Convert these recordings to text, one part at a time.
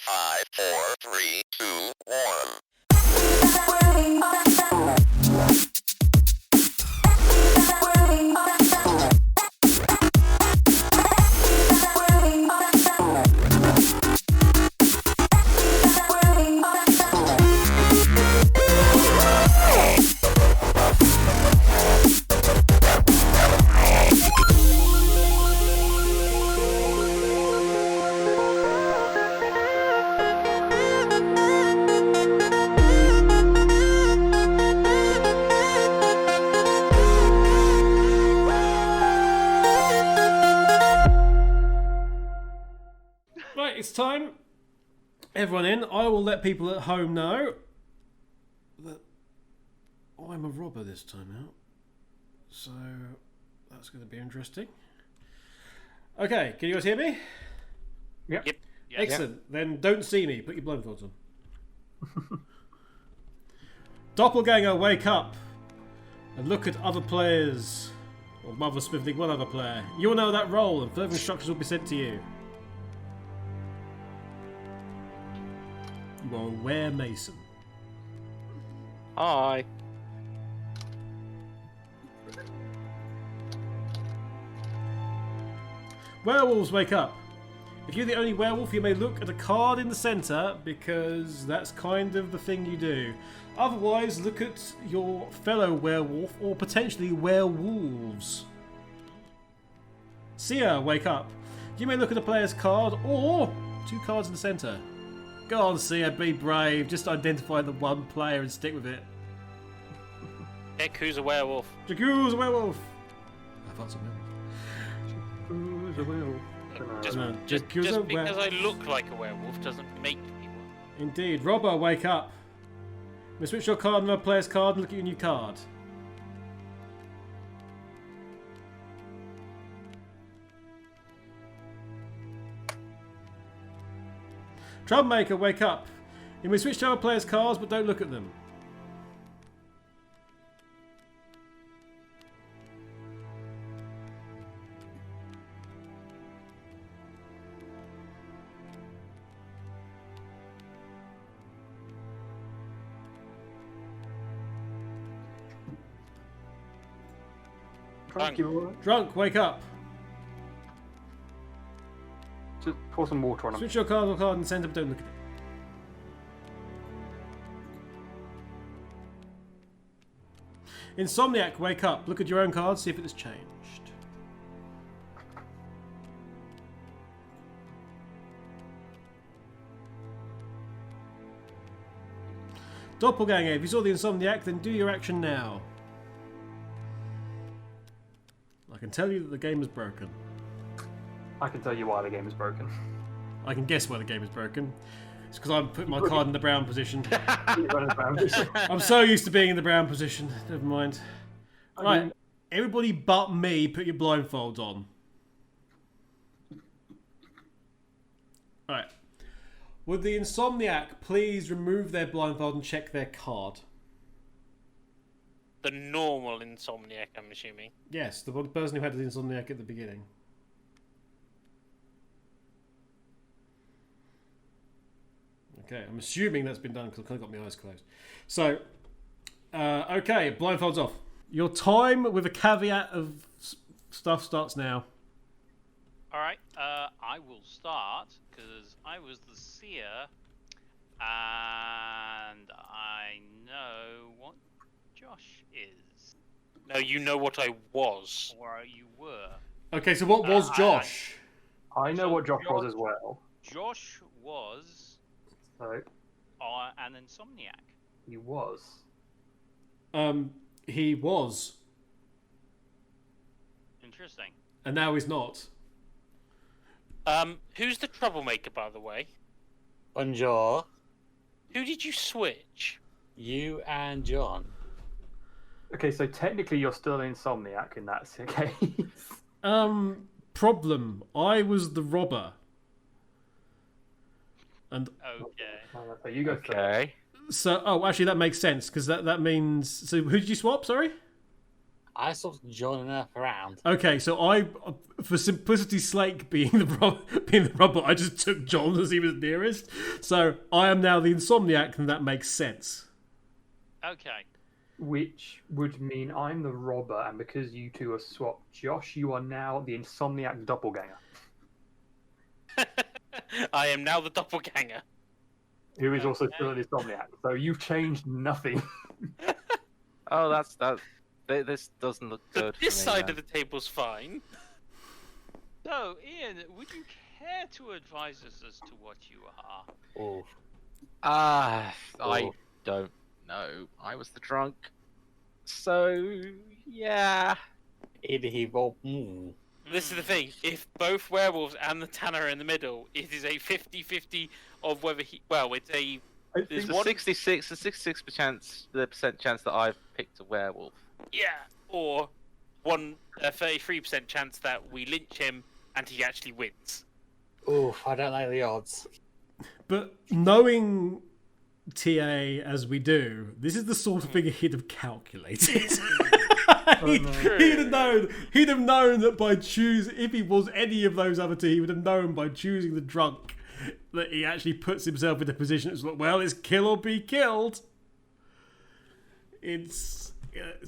5, 4, 3, 2, 1. Right, it's time. Everyone in. I will let people at home know that I'm a robber this time out. So that's going to be interesting. Okay, can you guys hear me? Yep. Excellent. Then don't see me. Put your blindfolds on. Doppelganger, wake up and look at other players. Or Mother Smithing one other player. You will know that role and further instructions will be sent to you. You are a Were Mason. Hi. Werewolves, wake up. If you're the only werewolf, you may look at a card in the centre, because that's kind of the thing you do. Otherwise, look at your fellow werewolf, or potentially werewolves. Seer, wake up. You may look at a player's card, or two cards in the centre. Go on, Seer, be brave. Just identify the one player and stick with it. Pick who's a werewolf. Jakku's a werewolf. I thought so. Who's a werewolf? Just because I look like a werewolf doesn't make me one. Indeed. Robber, wake up. You may switch your card on a player's card and look at your new card. Troublemaker, wake up. You may switch to other players' cards, but don't look at them. Drunk, wake up. Just pour some water on him. Switch your card or card in the centre, but don't look at it. Insomniac, wake up. Look at your own card, see if it has changed. Doppelganger, if you saw the Insomniac, then do your action now. I can tell you that the game is broken. I can tell you why the game is broken. I can guess why the game is broken. It's because I'm putting my card in the brown position. I'm so used to being in the brown position. Never mind. Right, everybody but me, put your blindfolds on. Right. Would the Insomniac please remove their blindfold and check their card? The normal Insomniac, I'm assuming. Yes, the person who had the Insomniac at the beginning. Okay, I'm assuming that's been done because I've kind of got my eyes closed. So, okay, blindfolds off. Your time with a caveat of stuff starts now. Alright, I will start because I was the seer and I know what Josh is. No, you know what I was. Or you were. Okay, so what was Josh? I know what Josh was as well. Josh was So, an Insomniac. he was. He was. Interesting. And now he's not. Who's the troublemaker, by the way? Bonjour. Who did you switch? You and John. Okay, so technically you're still an Insomniac in that case. Problem. I was the robber. And Okay. So you go first. Okay. so, oh, actually, that makes sense because that means. So, who did you swap? Sorry. I sort of John and Earth around. Okay, so I, for simplicity's sake, being the robot, I just took John as he was nearest. So I am now the insomniac, and that makes sense. Okay. Which would mean I'm the robber, and because you two are swapped, Josh, you are now the insomniac doppelganger. I am now the doppelganger. Who is also still an insomniac. So you've changed nothing. Oh, that. This doesn't look So good. this for me, side then. of the table's fine. So, Ian, would you care to advise us as to what you are? Oh, I Oh. don't know. I was the drunk. So, yeah. either he rolled. This is the thing. If both werewolves and the Tanner are in the middle, it is a 50-50 of whether he... Well, it's a... I There's think The one... 66% chance that I've picked a werewolf. Yeah, or a 33% chance that we lynch him and he actually wins. Oh, I don't like the odds. But knowing TA as we do, this is the sort of thing he'd have calculated. He'd have known that by if he was any of those other two, he would have known by choosing the drunk that he actually puts himself in a position that's like, well, it's kill or be killed.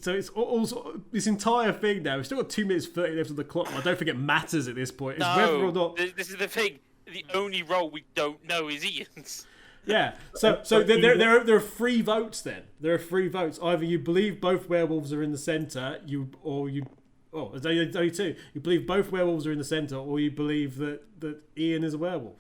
So it's also this entire thing now. We've still got 2 minutes 30 left on the clock. I don't think it matters at this point. It's whether or not. This is the thing. The only role we don't know is Ian's. Yeah. So there are 3 votes then. There are 3 votes. Either you believe both werewolves are in the centre, Oh, there's only 2. You believe both werewolves are in the centre, or you believe that Ian is a werewolf.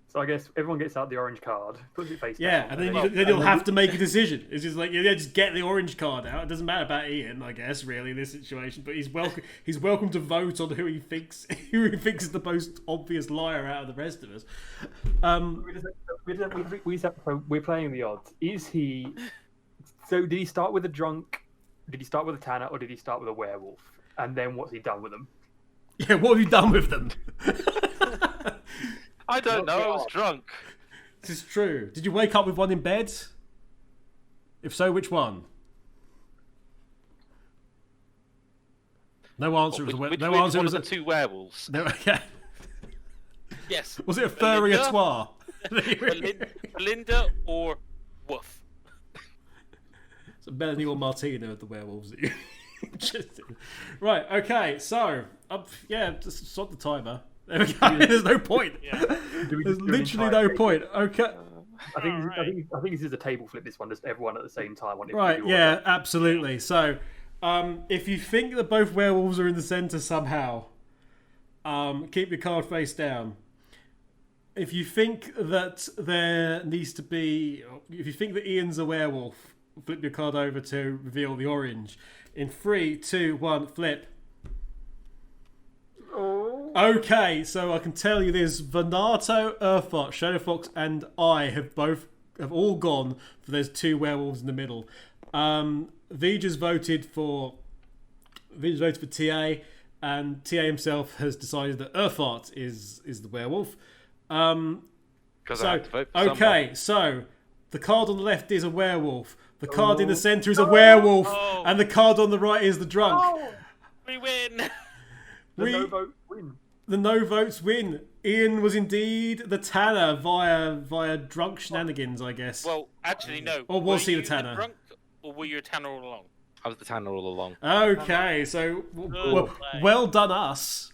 So I guess everyone gets out the orange card, puts it face Yeah, down. and then you'll have to make a decision. It's just like, just get the orange card out. It doesn't matter about Ian, I guess, really, in this situation. But he's welcome to vote on who he thinks is the most obvious liar out of the rest of us. We're playing the odds. Is he? So did he start with a drunk? Did he start with a Tanner, or did he start with a werewolf? And then what's he done with them? Yeah, what have you done with them? I don't know. I was drunk. This is true. Did you wake up with one in bed? If so, which one? No answer. Which no one answer. of Was the it? 2 werewolls? No. Yeah. Yes. Was it a furry Belinda? atoir? Belinda or Woof? So Melanie or Martina of the werewolves that you interested in. Right. Okay. So, just stop the timer. There we go. There's no point. Yeah. There's literally no point. Okay. I think this is a table flip. This one, just everyone at the same time. Right. Yeah. Absolutely. So, if you think that both werewolves are in the centre somehow, keep your card face down. If you think that if you think that Ian's a werewolf, flip your card over to reveal the orange. In 3, 2, 1, flip. Oh. Okay, so I can tell you this: Vanato, Earthfox, Shadowfox, and I have all gone for there's 2 werewolves in the middle. Vija's voted for TA, and TA himself has decided that Earthart is the werewolf. Because I have to vote for okay, so the card on the left is a werewolf. The card in the centre is a werewolf, and the card on the right is the drunk. We win. No vote win. The no votes win. Ian was indeed the Tanner via drunk shenanigans, I guess. Well, actually, no. Or was he Were the you Tanner? Drunk, or were you a Tanner all along? I was the Tanner all along. Okay, so well done us.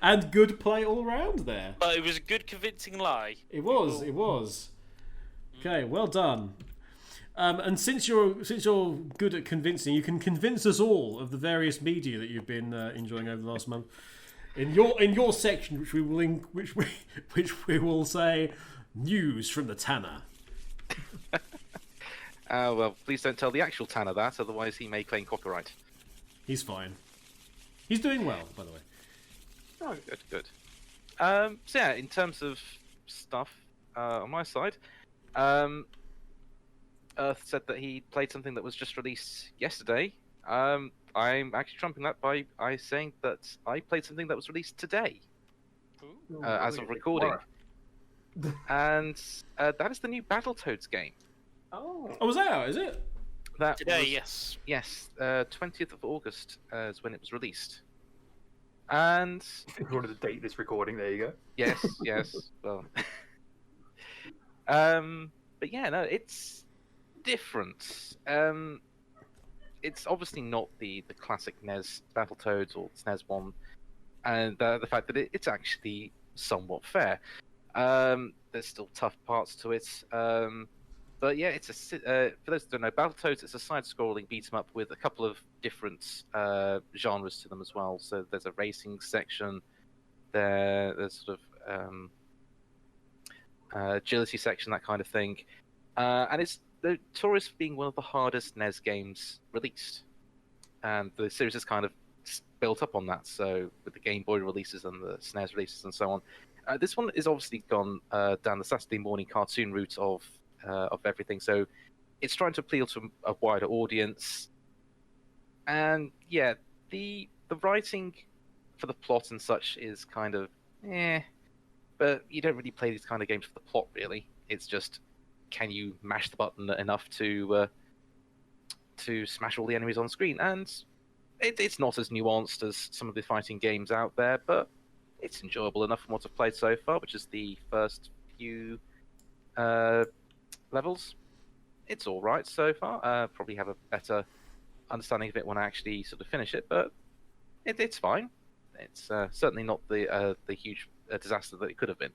And good play all round there. But it was a good, convincing lie. It was. Okay, well done. And since you're good at convincing, you can convince us all of the various media that you've been enjoying over the last month. In your section, which we will say news from the Tanner. Well, please don't tell the actual Tanner that, otherwise he may claim copyright. He's fine. He's doing well, by the way. Oh, good. So yeah, in terms of stuff on my side, Earth said that he played something that was just released yesterday. I'm actually trumping that by saying that I played something that was released today, as of recording. And that is the new Battletoads game. Oh. Oh, was that out? Is it? That Today, was, yes. Yes, 20th of August is when it was released. And If you wanted to date this recording, there you go. yes, yes. Well, but yeah, no, it's different. It's obviously not the classic NES Battletoads or SNES one, and the fact that it's actually somewhat fair. There's still tough parts to it. But yeah, it's for those that don't know, Battletoads, it's a side-scrolling beat 'em up with a couple of different genres to them as well. So there's a racing section, there's sort of agility section, that kind of thing, and it's notorious for being one of the hardest NES games released. And the series is kind of built up on that. So with the Game Boy releases and the SNES releases and so on, this one is obviously gone down the Saturday morning cartoon route of everything. So it's trying to appeal to a wider audience. And yeah, the writing for the plot and such is kind of but you don't really play these kind of games for the plot, really. It's just, can you mash the button enough to smash all the enemies on screen? And it's not as nuanced as some of the fighting games out there, but it's enjoyable enough from what I've played so far, which is the first few levels. It's all right so far. Probably have a better understanding of it when I actually sort of finish it, but it's fine. It's certainly not the huge disaster that it could have been.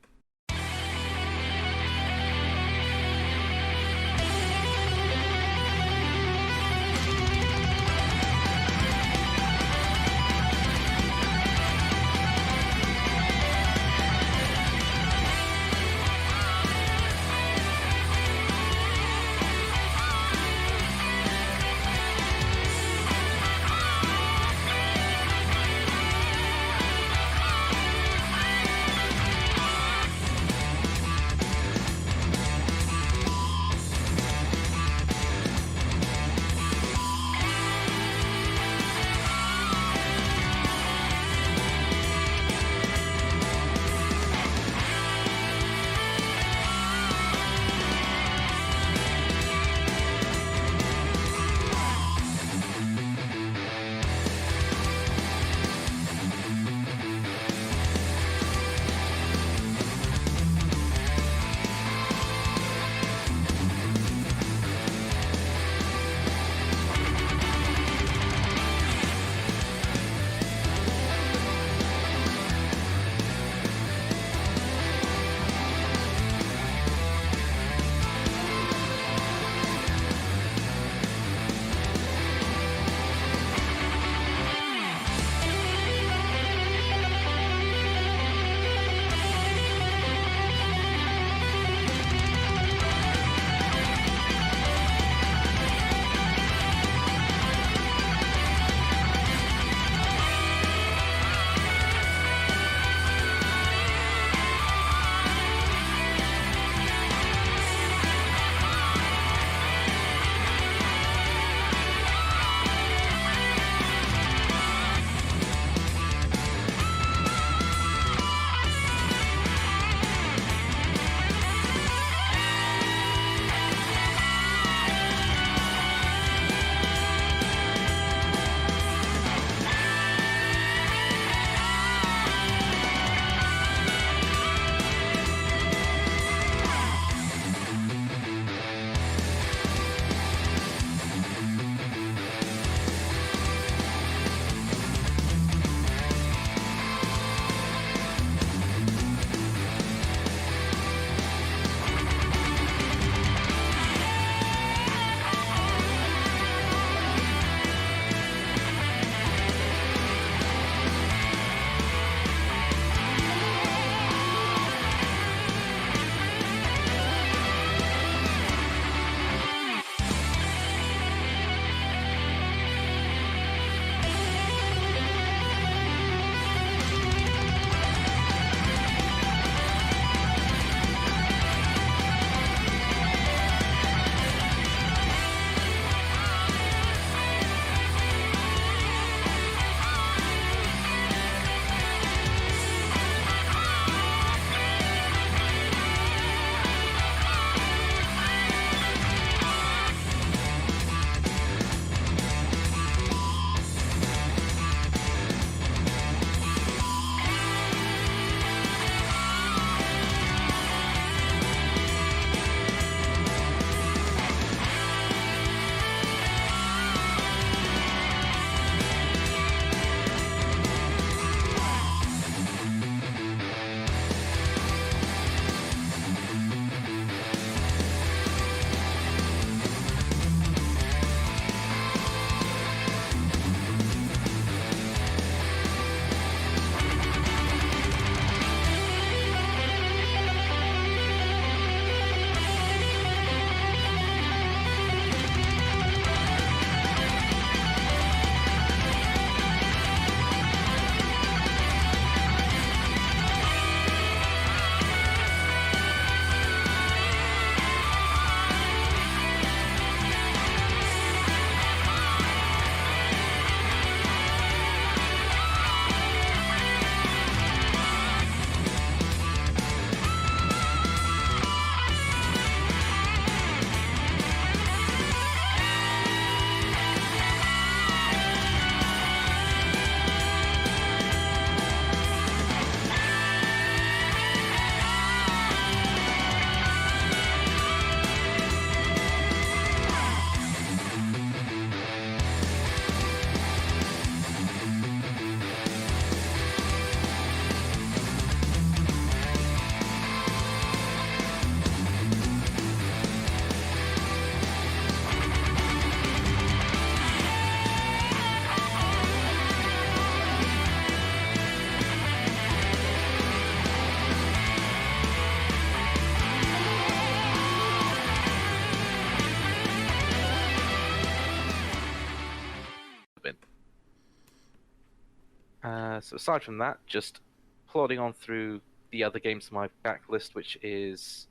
So aside from that, just plodding on through the other games on my backlist, which is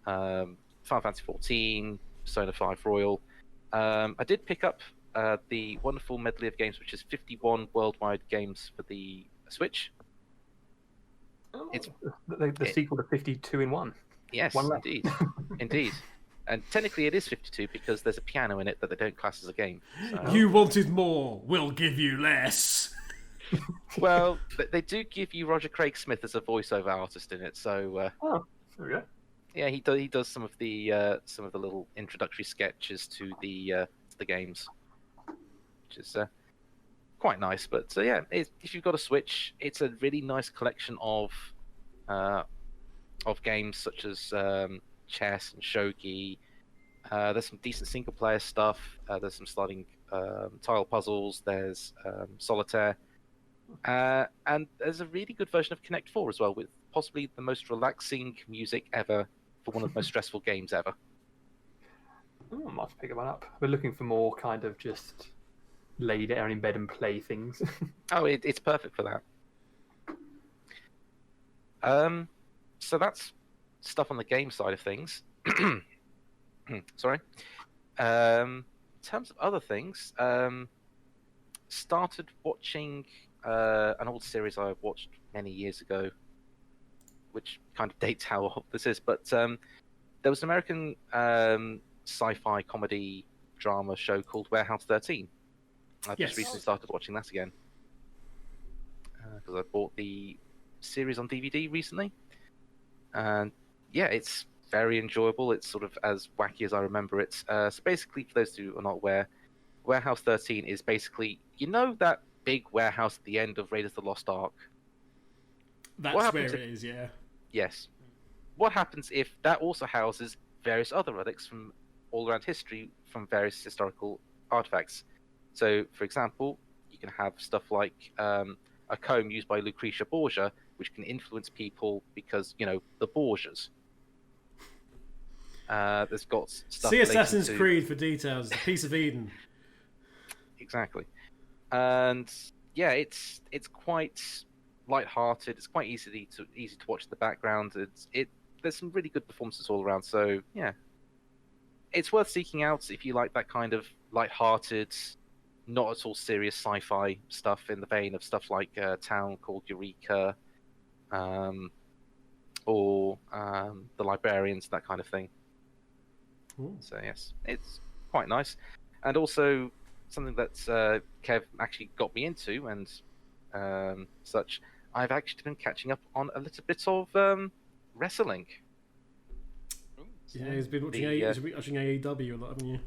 Final Fantasy XIV, Persona 5 Royal. I did pick up the wonderful medley of games, which is 51 worldwide games for the Switch. It's The sequel to 52 in 1. Yes, One left. indeed, indeed. And technically, it is 52 because there's a piano in it that they don't class as a game. So... You wanted more. We'll give you less. Well, they do give you Roger Craig Smith as a voiceover artist in it, so Oh, there we go. yeah, he does some of the little introductory sketches to the games, which is quite nice. But yeah, if you've got a Switch, it's a really nice collection of games such as chess and shogi. There's some decent single player stuff. There's some sliding tile puzzles. There's solitaire. And there's a really good version of Connect 4 as well, with possibly the most relaxing music ever for one of the most stressful games ever. Oh, I might have to pick one up. We're looking for more kind of just lay down in bed and play things. Oh, it's perfect for that. So that's stuff on the game side of things. Sorry. In terms of other things, started watching an old series I watched many years ago, which kind of dates how old this is, but there was an American sci-fi comedy drama show called Warehouse 13. I Yes. just recently started watching that again because I bought the series on DVD recently, and yeah, it's very enjoyable. It's sort of as wacky as I remember it. So basically, for those who are not aware, Warehouse 13 is basically, you know, that big warehouse at the end of Raiders of the Lost Ark? That's What where happens it is, yeah. Yes. What happens if that also houses various other relics from all around history, from various historical artifacts? So, for example, you can have stuff like a comb used by Lucretia Borgia, which can influence people because, you know, the Borgias. There's got stuff See relating Assassin's to... Creed for details. The Piece of Eden. Exactly. And yeah, it's quite light-hearted. It's quite easy to watch in the background. There's some really good performances all around. So yeah, it's worth seeking out if you like that kind of light-hearted, not at all serious sci-fi stuff in the vein of stuff like Town Called Eureka, or The Librarians, that kind of thing. Ooh. So yes, it's quite nice, and also something that Kev actually got me into, and such. I've actually been catching up on a little bit of wrestling. Yeah, he's been watching, he's been watching AEW a lot, haven't you?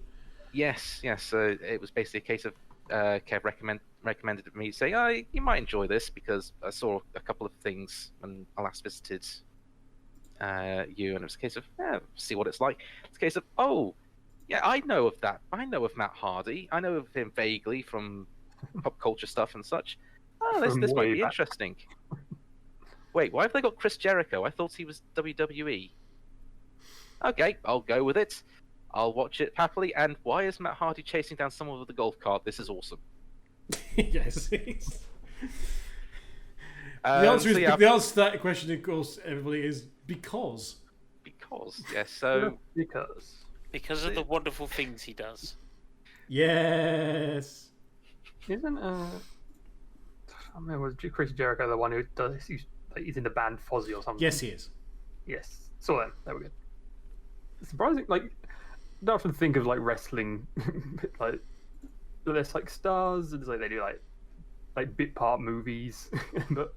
Yes. So it was basically a case of Kev recommended it to me, saying, "Oh, you might enjoy this," because I saw a couple of things when I last visited you, and it was a case of, see what it's like. It's a case of, oh, yeah, I know of that. I know of Matt Hardy. I know of him vaguely from pop culture stuff and such. Oh, this might be interesting. Wait, why have they got Chris Jericho? I thought he was WWE. Okay, I'll go with it. I'll watch it happily. And why is Matt Hardy chasing down someone with a golf cart? This is awesome. Yes. The answer is the answer to that question, of course, everybody, is because. Because, yes. So because of the wonderful things he does. Yes. Isn't I remember, was Chris Jericho the one who does? He's in the band Fozzy or something. Yes, he is. Yes, saw them. There we go. Surprising, like, I don't often think of like wrestling, like there's like stars and like they do like bit part movies, but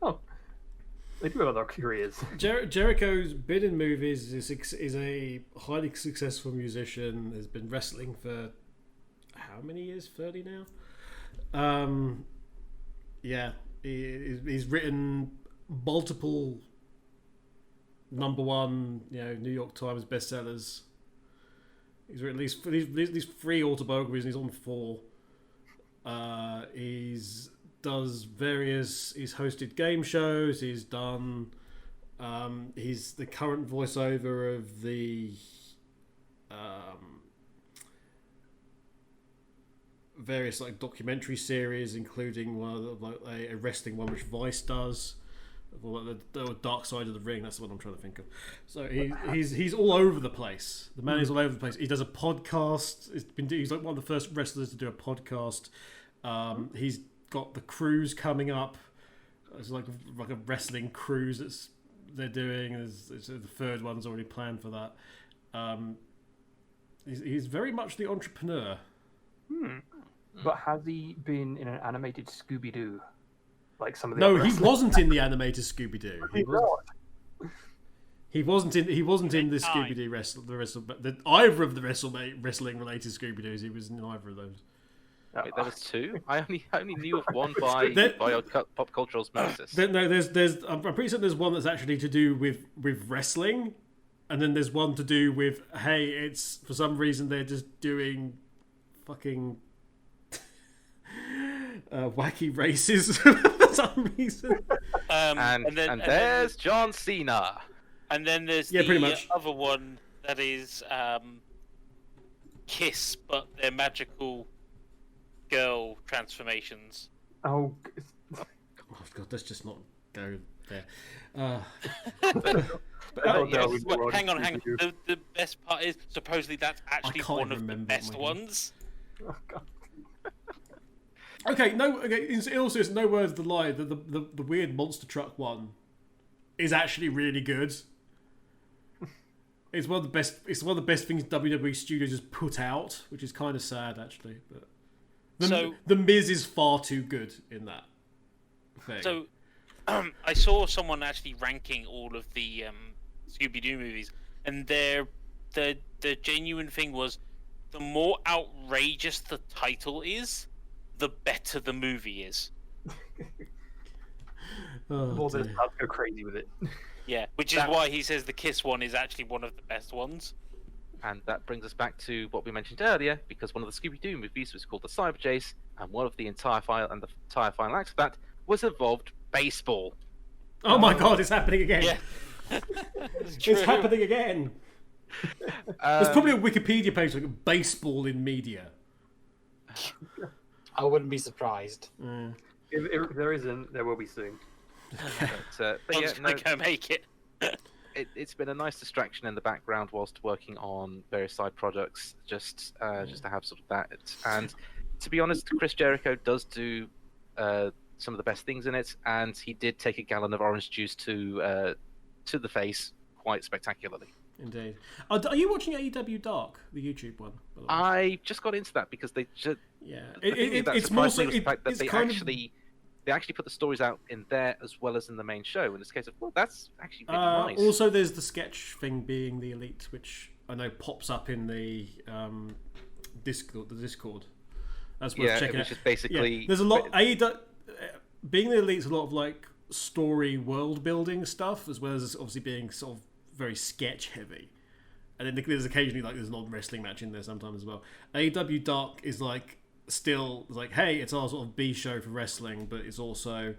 they do have other careers. Jericho's been in movies. Is a highly successful musician. Has been wrestling for how many years? 30 now. Yeah, he's written multiple #1, New York Times bestsellers. He's written at least 3 autobiographies, and he's on 4. He's hosted game shows. He's done. He's the current voiceover of the. various like documentary series, including one of the, like a wrestling one which Vice does. The Dark Side of the Ring. That's what I'm trying to think of. So he's all over the place. The man is all over the place. He does a podcast. He's like one of the first wrestlers to do a podcast. He's got the cruise coming up. It's like a wrestling cruise they're doing. The third one's already planned for that. He's very much the entrepreneur. But has he been in an animated Scooby-Doo? Like some of the No, other he wrestlers? wasn't in the animated Scooby-Doo. He wasn't in the Scooby-Doo either of the wrestling related Scooby-Doos. He was in either of those. Wait, there was two. I only knew of one by pop cultural osmosis. I'm pretty certain there's one that's actually to do with wrestling, and then there's one to do with it's for some reason they're just doing fucking wacky races for some reason. And there's John Cena. And then there's pretty the much. other one that is Kiss, but they're magical girl transformations. Oh, Oh god, let's just not go there. Yes, hang on. The best part is supposedly that's actually can't one of the remember, best my God. ones. oh God. Okay, no. Okay, in all seriousness, no words to lie. The weird monster truck one is actually really good. It's one of the best. It's one of the best things WWE Studios has put out, which is kind of sad actually. But the Miz is far too good in that thing. So, I saw someone actually ranking all of the Scooby-Doo movies, and the genuine thing was, the more outrageous the title is, the better the movie is. More than dear. I'll go crazy with it. Yeah, which is why he says the Kiss one is actually one of the best ones. And that brings us back to what we mentioned earlier, because one of the Scooby-Doo movies was called The Cyber Chase, and one of the entire final acts of that was involved baseball. Oh my god, it's happening again. Yeah. It's happening again. There's probably a Wikipedia page like baseball in media. I wouldn't be surprised. If there isn't, there will be soon. But yeah, I can't make it. It's been a nice distraction in the background whilst working on various side projects, just to have sort of that. And to be honest, Chris Jericho does do some of the best things in it, and he did take a gallon of orange juice to the face quite spectacularly. Indeed. Are you watching AEW Dark, the YouTube one? By the way? I just got into that because they just Yeah, it's more so the fact that they actually put the stories out in there as well as in the main show. In this case, well, that's actually really nice. Also, there's the sketch thing being the Elite, which I know pops up in the Discord. That's worth checking out. Which is basically there's a lot. Being the Elite's a lot of like story world building stuff, as well as obviously being sort of very sketch heavy. And then there's occasionally like there's an odd wrestling match in there sometimes as well. AEW Dark is like still like, hey, it's our sort of B show for wrestling, but it's also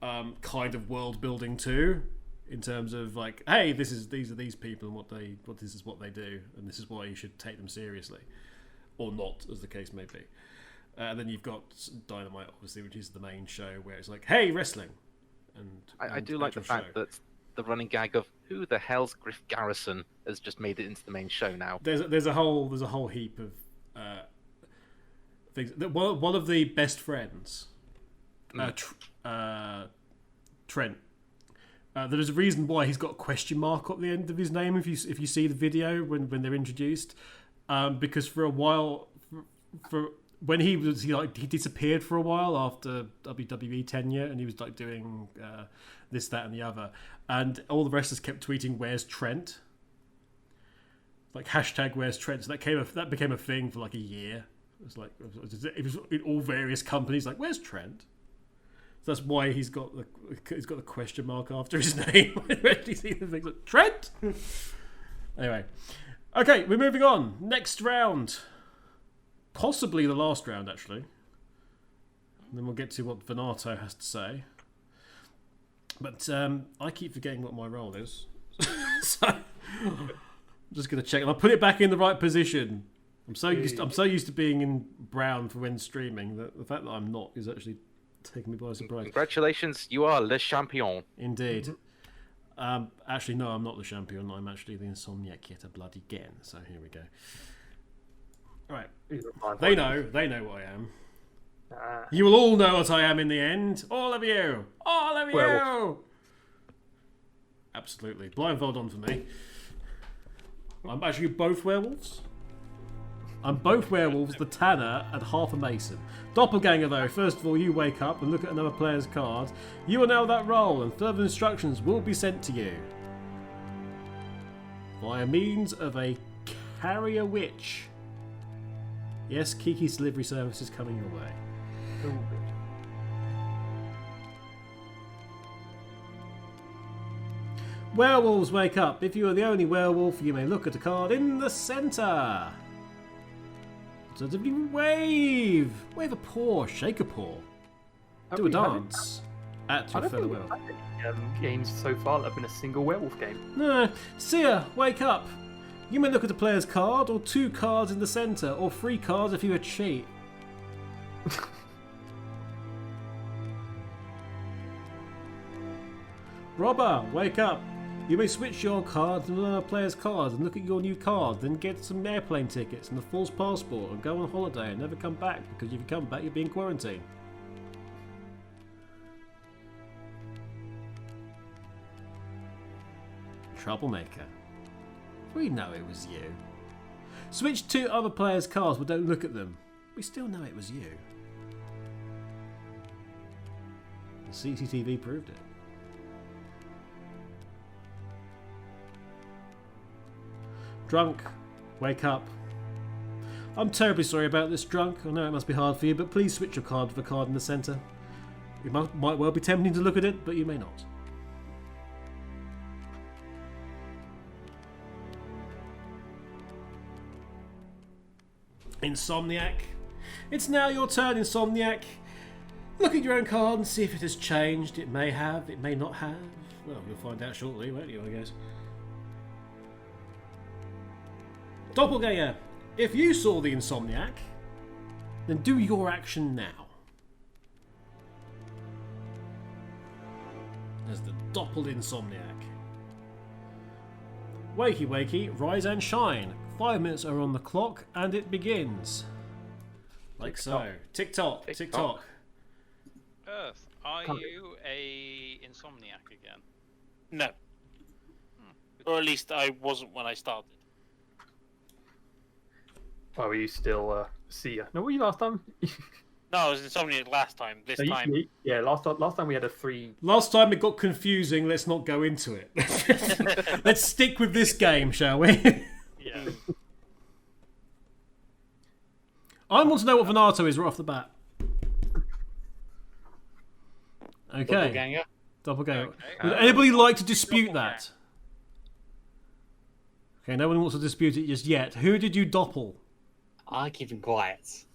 kind of world building too, in terms of like, hey, these are these people and this is what they do, and this is why you should take them seriously, or not, as the case may be. And then you've got Dynamite, obviously, which is the main show, where it's like, hey, wrestling. And I do like the fact that the running gag of who the hell's Griff Garrison has just made it into the main show now. There's a whole heap of things. One of the best friends, Trent. There is a reason why he's got a question mark at the end of his name if you see the video when they're introduced, because for a while, when he disappeared for a while after WWE tenure, and he was like doing this, that, and the other, and all the wrestlers kept tweeting, "Where's Trent?" Like hashtag Where's Trent. So that became a thing for like a year. It was in all various companies like, "Where's Trent?" So that's why he's got the question mark after his name when you see the things like Trent. Anyway, okay, we're moving on. Next round. Possibly the last round, actually. And then we'll get to what Vanato has to say. But I keep forgetting what my role is. So I'm just going to check. And I'll put it back in the right position I'm so used to being in brown for when streaming that the fact that I'm not is actually taking me by surprise. Congratulations, you are le champion. Indeed. Actually, no, I'm not the champion. I'm actually the Insomniac yet bloody again. So here we go. All right. They know what I am. You will all know what I am in the end. All of you. All of you. Werewolf. Absolutely. Blindfold on for me. I'm actually both werewolves. I'm both werewolves, the Tanner, and half a Mason. Doppelganger, though. First of all, you wake up and look at another player's card. You will know that role, and further instructions will be sent to you via means of a carrier witch. Yes, Kiki's delivery service is coming your way. Werewolves wake up. If you are the only werewolf, you may look at a card in the centre. Alternatively, wave. Wave a paw. Shake a paw. Do a dance at your fellow werewolf. Games so far that have been a single werewolf game. No. Seer, wake up. You may look at a player's card, or 2 cards in the centre, or 3 cards if you a cheat. Robber, wake up. You may switch your card to another player's card and look at your new card, then get some airplane tickets and a false passport and go on holiday and never come back, because if you come back you'll be in quarantine. Troublemaker. We know it was you. Switch 2 other players' cards but don't look at them. We still know it was you. The CCTV proved it. Drunk, wake up. I'm terribly sorry about this, Drunk. I know it must be hard for you, but please switch your card to the card in the centre. It might well be tempting to look at it, but you may not. Insomniac. It's now your turn, Insomniac. Look at your own card and see if it has changed. It may have, it may not have. Well, you'll find out shortly, won't you, I guess. Doppelganger, if you saw the Insomniac, then do your action now. As the Doppeled Insomniac. Wakey wakey, rise and shine. 5 minutes are on the clock and it begins. Like so. Tick tock, tick tock. Earth, are you a Insomniac again? No. Or at least I wasn't when I started. Oh, were you still Seer? No, were you last time? No, I was Insomniac last time. This time. Yeah, last time we had a 3. Last time it got confusing, let's not go into it. Let's stick with this game, shall we? Yeah. I want to know what Vanato is right off the bat. Okay. Doppelganger. Doppelganger. Okay. Would anybody like to dispute that? Okay, no one wants to dispute it just yet. Who did you doppel? I keep him quiet. He's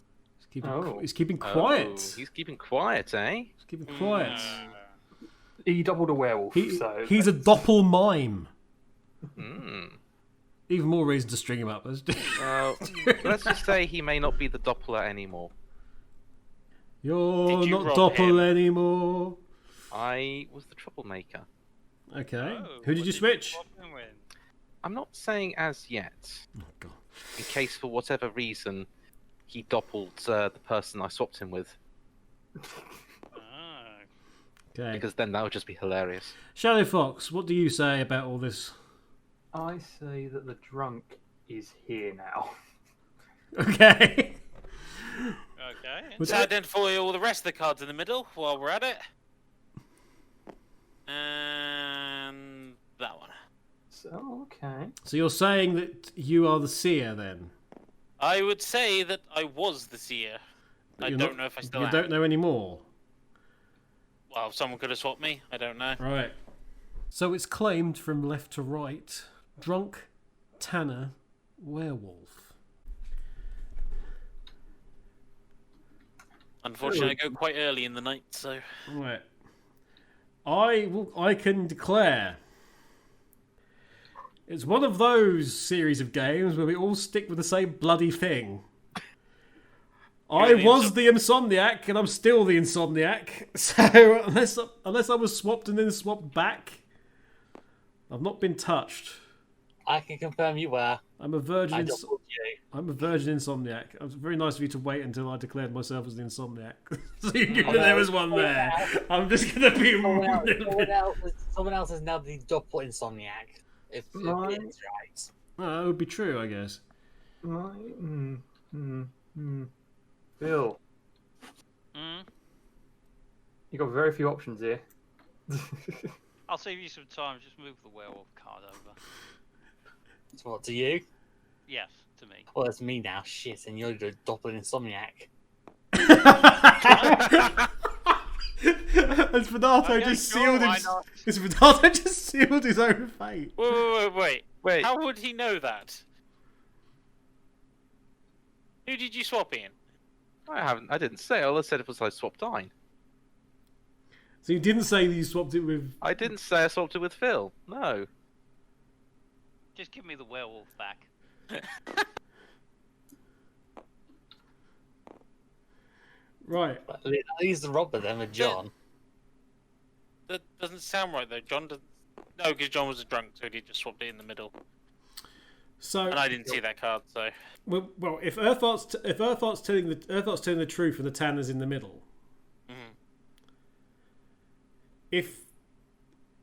keeping quiet. Oh, he's keeping quiet, eh? He's keeping quiet. He doubled a werewolf, so... He's a doppel mime. Hmm. Even more reason to string him up. Well, let's just say he may not be the Doppler anymore. You're Did you not rob doppel him? anymore. I was the troublemaker. Okay. Oh, Who did what you switch? swap him with? I'm not saying as yet, Oh, God. in case for whatever reason he doppeled the person I swapped him with, Ah, Okay. because then that would just be hilarious. Shadow Fox, what do you say about all this? I say that the drunk is here now. Okay. okay. Let's identify all the rest of the cards in the middle while we're at it. And that one. So, okay. So you're saying that you are the seer then? I would say that I was the seer. But I you're don't not- know if I still You am. don't know anymore. Well, someone could have swapped me. I don't know. Right. So it's claimed from left to right. Drunk, Tanner, werewolf. Unfortunately, I go quite early in the night, so... Right. I can declare It's one of those series of games where we all stick with the same bloody thing. I was the Insomniac, and I'm still the Insomniac. So unless I was swapped and then swapped back, I've not been touched. I can confirm you were. I'm a virgin. I doubled you. I'm a virgin Insomniac. It was very nice of you to wait until I declared myself as the Insomniac. So you knew there was one there. I'm just gonna be. Someone else is now the double Insomniac. If it's right. That would be true, I guess. Bill, you got very few options here. I'll save you some time. Just move the werewolf card over. So what, to you? Yes, to me. Well, it's me now. Shit, and you're the double Insomniac. As Vanato just sealed his... As Vanato just sealed his own fate. Wait. How would he know that? Who did you swap in? I didn't say. All I said was I swapped Dine. So you didn't say that you swapped it with... I didn't say I swapped it with Phil. No. Just give me the werewolf back. Right. At least the robber then with John. That doesn't sound right though. John doesn't. No, because John was a drunk, so he just swapped it in the middle. So, and I didn't see that card, so. Well, if Earthart's telling the truth and the Tanner's in the middle, if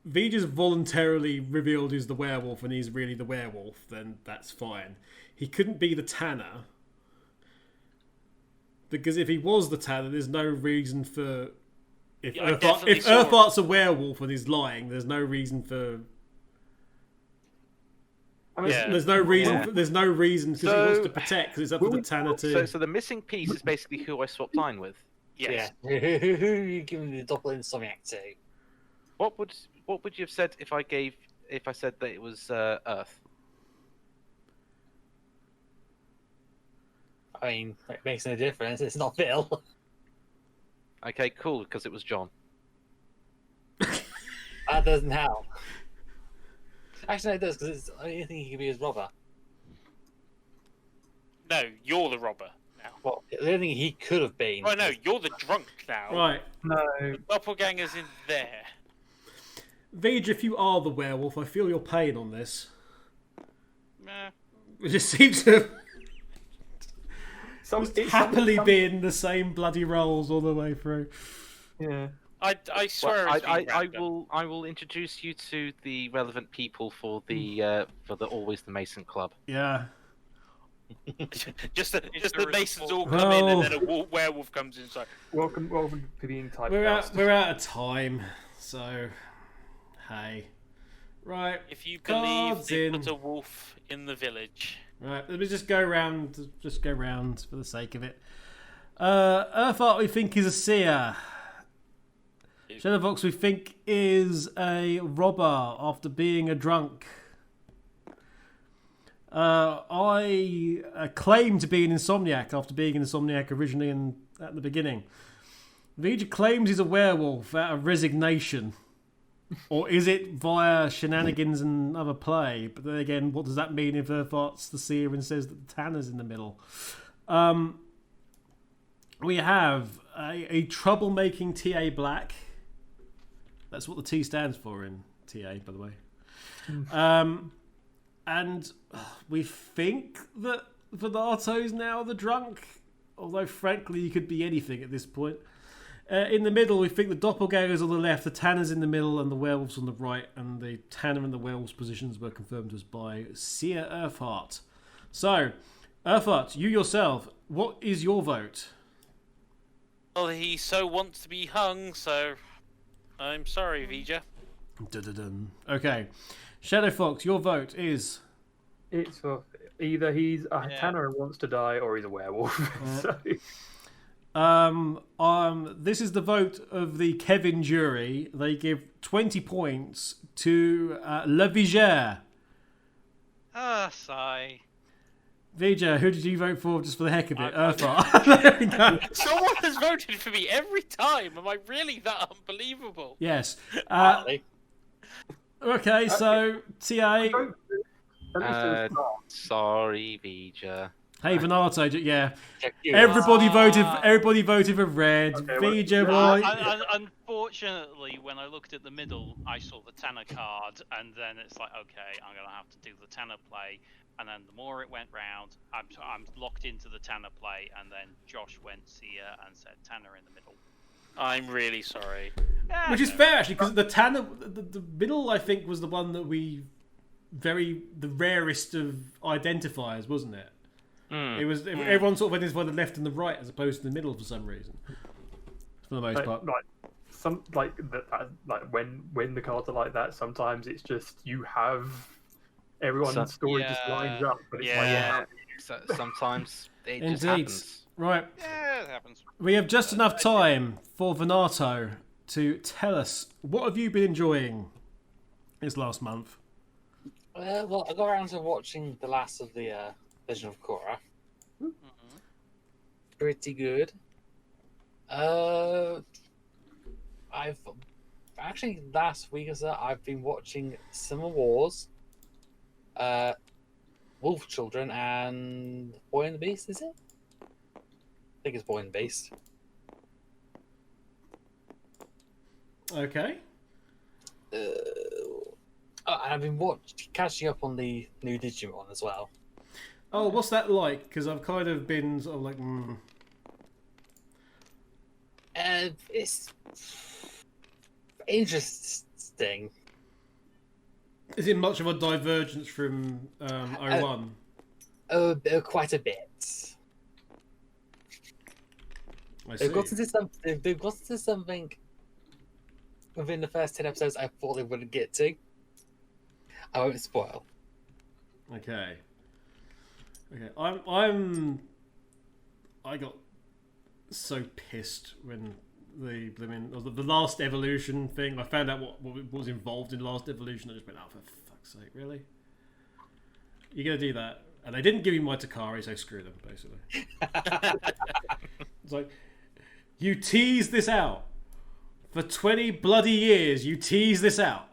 Vija's voluntarily revealed he's the werewolf and he's really the werewolf, then that's fine. He couldn't be the Tanner because if he was the Tanner, there's no reason for. If Earthart's a werewolf and he's lying, there's no reason for. There's no reason. Yeah. There's no reason because he wants to protect. Because it's up to the Tanner to. So the missing piece is basically who I swapped Dine with. Yes. Yeah. Who are you giving the double Insomniac to? What would you have said if I said that it was Earth? I mean, it makes no difference. It's not Phil. Okay, cool, because it was John. That doesn't help. Actually, no, it does, because I don't think he could be his robber. No, you're the robber now. Well, the only thing he could have been. Oh no, you're the drunk now. Right. No. The doppelganger's in there. Vij, if you are the werewolf, I feel your pain on this. Meh. It just seems to It's happily been the same bloody roles all the way through. Yeah. I swear. Well, it's been I will introduce you to the relevant people for the Always the Mason Club. Yeah. just the there Masons a all come in and Oh. then a werewolf comes inside. Welcome to being typecast. We're out of time, so hey. Right. If you believe Cards they in. put a wolf in the village. Right, let me just go round for the sake of it. Earthart we think is a seer. Shadowfox we think is a robber after being a drunk. I claim to be an insomniac after being an insomniac originally and at the beginning. Vija claims he's a werewolf out of resignation. Or is it via shenanigans and other play? But then again, what does that mean if Earthart's the seer and says that the Tanner's in the middle? We have a troublemaking T.A.Black. That's what the T stands for in T.A., by the way. And we think that Vanato's now the drunk. Although, frankly, he could be anything at this point. In the middle, we think the doppelganger's on the left, the Tanner's in the middle, and the werewolf's on the right. And the Tanner and the werewolf's positions were confirmed to us by Seer Earthart. So, Earthart, you yourself, what is your vote? Well, he so wants to be hung, so I'm sorry, Vija. Dun-dun-dun. Okay. Shadowfox, your vote is... It's for either he's a Tanner and wants to die, or he's a werewolf. So, this is the vote of the Kevin jury. They give 20 points to Le Vigère. Sigh. Vija, who did you vote for just for the heck of it? Earthart. There we go. Someone has voted for me every time. Am I really that unbelievable? Yes. Partly. Okay, so TA. At least it was fun. Sorry, Vija. Hey, Vanato, yeah. Check you. Everybody voted. Ah. Everybody voted for red. Okay, well, Vija, yeah, why? Unfortunately, when I looked at the middle, I saw the Tanner card, and then it's like, okay, I'm gonna have to do the Tanner play. And then the more it went round, I'm locked into the Tanner play, and then Josh went Sia and said Tanner in the middle. I'm really sorry. Yeah, Which is no. fair actually, because the Tanner, the middle, I think, was the one that the rarest of identifiers, wasn't it? It was everyone sort of identified the left and the right as opposed to the middle for some reason. For the most part. Like when the cards are like that, sometimes it's just you have everyone's story just lines up, but it's Yeah. So, sometimes it just Indeed. happens. Right. Yeah, it happens. We have just enough time for Vanato to tell us what have you been enjoying this last month. Well, I got around to watching the last of the Legend of Korra. Pretty good. I've actually last week or so I've been watching Summer Wars, Wolf Children, and Boy and the Beast. Is it? I think it's Boy and the Beast. Okay. And I've been catching up on the new Digimon as well. Oh, what's that like? Because I've kind of been sort of like, It's interesting. Is it much of a divergence from 01? Quite a bit. I see. They've got into something within the first 10 episodes I thought they wouldn't get to. I won't spoil. Okay. I got so pissed when the last evolution thing. I found out what was involved in last evolution. I just went, oh, for fuck's sake, really? You're gonna do that? And they didn't give me my Takari, so screw them, basically. It's like, you tease this out for 20 bloody years. You tease this out.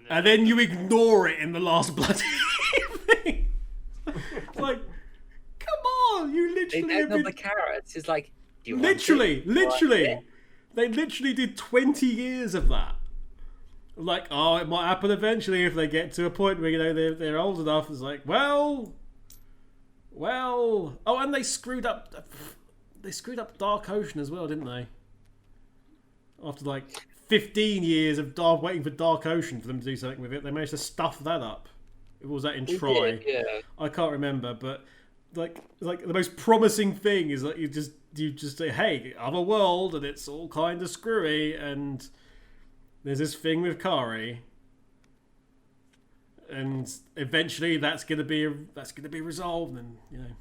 And then you ignore it in the last bloody thing. It's like, come on, you They literally don't have know been... the carrots. It's like, do you want Literally. Yeah. They literally did 20 years of that. Like, oh, it might happen eventually if they get to a point where, you know, they're old enough. It's like, well... Oh, and they screwed up Dark Ocean as well, didn't they? After, like, 15 years of waiting for Dark Ocean for them to do something with it, they managed to stuff that up. Was that in We Troy? did, yeah. I can't remember, but like the most promising thing is that you just say, hey, other world, and it's all kind of screwy, and there's this thing with Kari, and eventually that's gonna be resolved, and you know,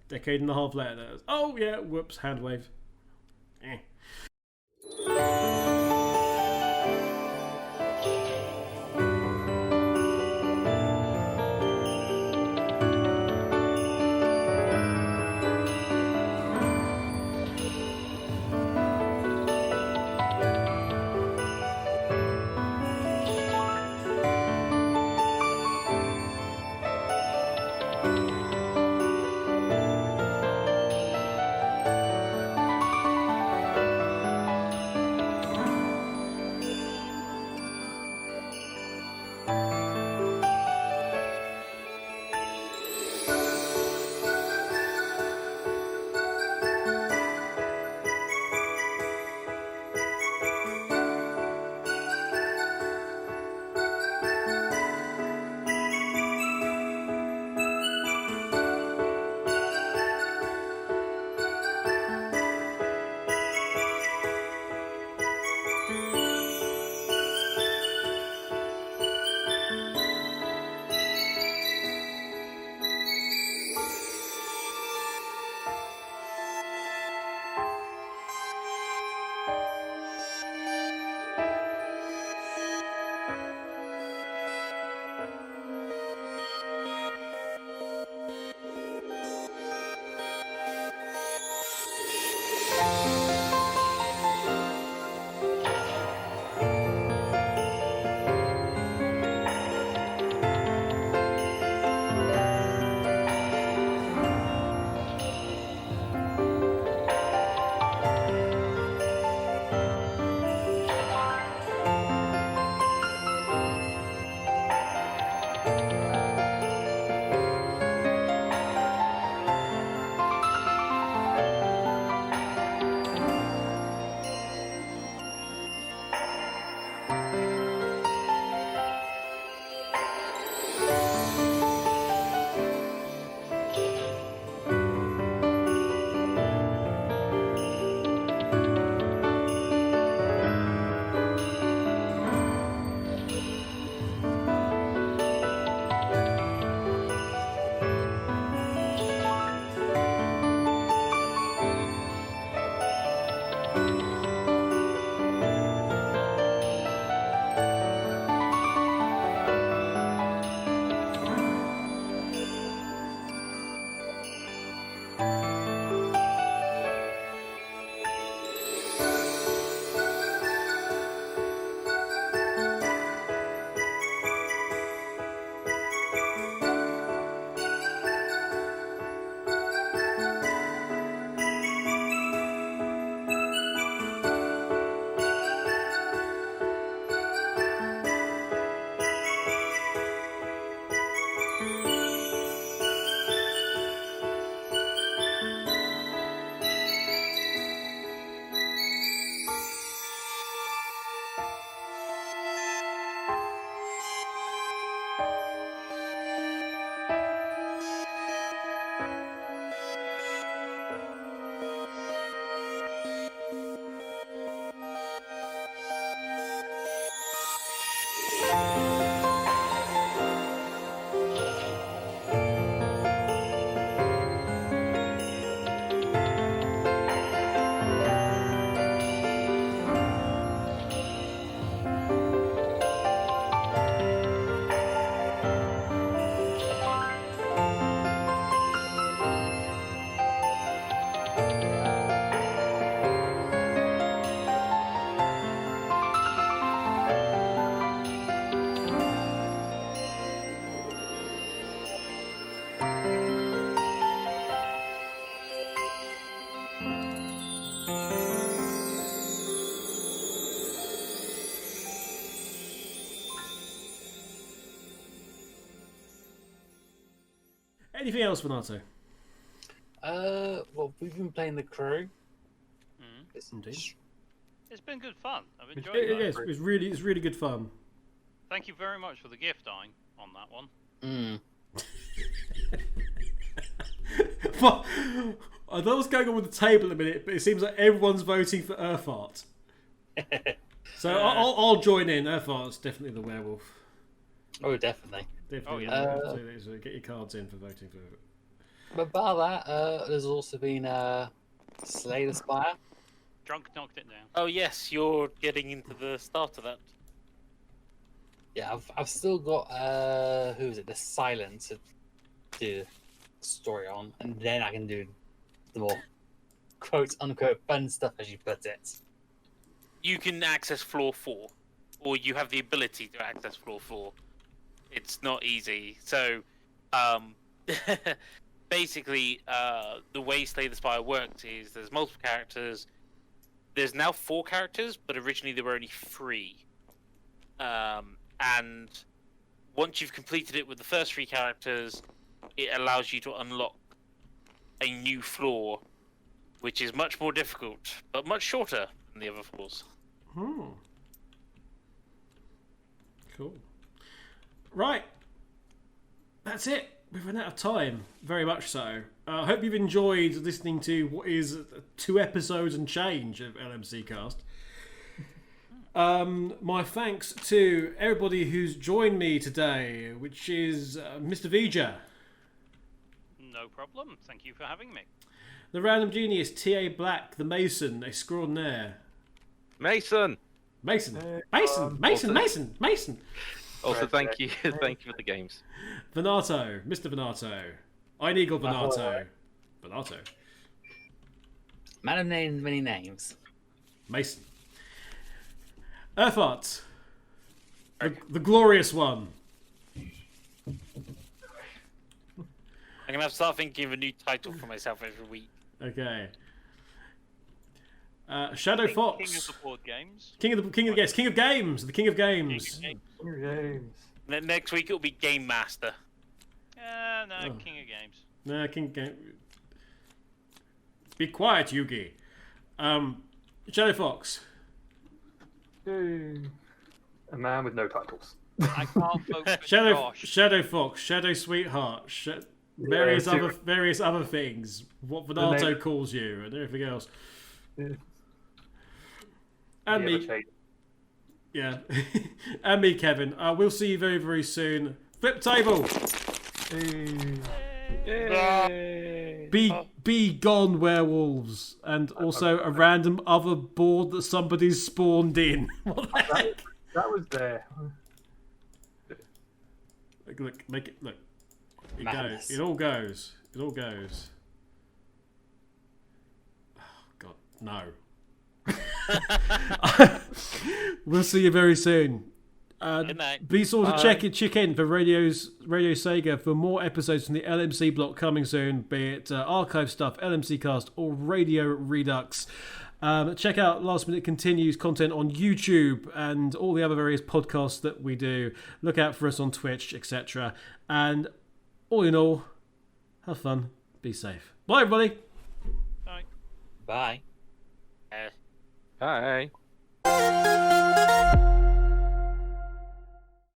decade and a half later, oh yeah, whoops, hand wave. Eh. Anything else, Vanato? Well, we've been playing the crew. Mm. It's Indeed. It's been good fun. I've enjoyed It that. is. It's really good fun. Thank you very much for the gift, Dine, on that one. Well, I don't know what's going on with the table in a minute, but it seems like everyone's voting for Earthart. So I'll join in. Earthart's definitely the werewolf. Oh, definitely. Definitely. yeah. So get your cards in for voting for it. But bar that, there's also been Slay the Spire. Drunk knocked it down. Oh yes, you're getting into the start of that. Yeah, I've still got who is it? The Silence to do the story on, and then I can do the more quote unquote fun stuff, as you put it. You can access floor 4, or you have the ability to access floor 4. It's not easy. So, basically, the way Slay the Spire works is there's multiple characters. There's now 4 characters, but originally there were only 3. And once you've completed it with the first 3 characters, it allows you to unlock a new floor, which is much more difficult, but much shorter than the other floors. Cool. Right. That's it. We've run out of time. Very much so. I hope you've enjoyed listening to what is 2 episodes and change of LMC Cast. My thanks to everybody who's joined me today, which is Mr. Vija, No problem. Thank you for having me. the Random Genius, T.A.Black, the Mason extraordinaire. Mason. Mason. Also- Also, Right, thank you for the games. Vanato, Mr. Vanato. Ein Eagle Vanato. Vanato. Man of many names. Mason. Earthart. The glorious one. I'm gonna have to start thinking of a new title for myself every week. Okay. Shadow Fox. King of the board games. King of Games. King of Games. The King of Games. King Games. Next week it'll be Game Master. No, Oh. King of Games. Nah, King of Games. Be quiet, Yugi. Shadow Fox. Yay. A man with no titles. I can't vote for Shadow Josh. Fox. Shadow Sweetheart. Various Yeah, other things. What Vanato calls you and everything else. Yeah. And Yeah, me. change. Yeah. And me, Kevin. We'll see you very, very soon. Flip table. Be gone, werewolves. And also a random other board that somebody's spawned in. What the heck? That was there. Look, make it. Look. It Madness. goes. It all goes. It all goes. No. We'll see you very soon. Good night. Be sure to check in for Radio Sega for more episodes from the LMC block coming soon, be it archive stuff, LMC cast, or Radio Redux. Check out Last Minute Continues content on YouTube and all the other various podcasts that we do. Look out for us on Twitch, etc. And all in all, have fun, be safe. Bye, everybody. Bye. Bye. Uh, Hi.